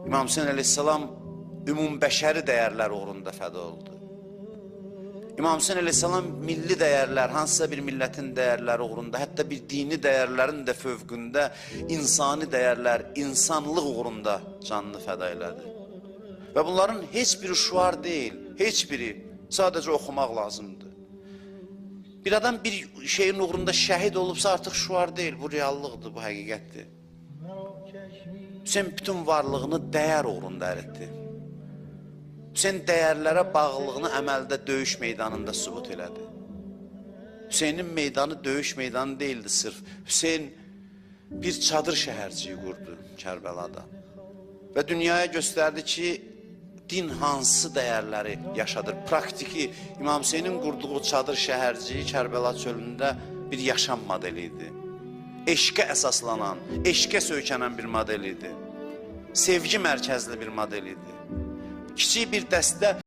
İmam Hüseyin əleyhissalam ümumbəşəri dəyərlər uğrunda fəda oldu. İmam Hüseyin əleyhissalam milli dəyərlər, hansısa bir millətin dəyərləri uğrunda, hətta bir dini dəyərlərin də fövqündə insani dəyərlər, insanlıq uğrunda canını fəda elədi. Və bunların heç biri şuar deyil, heç biri sadəcə oxumaq lazımdır. Bir adam bir şeyin uğrunda şəhid olubsa artıq şuar deyil, bu reallıqdır, bu həqiqətdir. Hüseyin bütün varlığını dəyər uğrunda əritdi. Hüseyin dəyərlərə bağlılığını əməldə döyüş meydanında sübut elədi. Hüseynin meydanı döyüş meydanı deyildi sırf. Hüseyin bir çadır şəhərciyi qurdu Kərbəlada. Və dünyaya göstərdi ki, din hansı dəyərləri yaşadır. Praktiki İmam Hüseynin qurduğu çadır şəhərciyi Kərbəla çölündə bir yaşam modeli idi. Eşqə əsaslanan, eşqə söykənən bir model idi. Sevgi mərkəzli bir model idi. Kiçik bir dəstə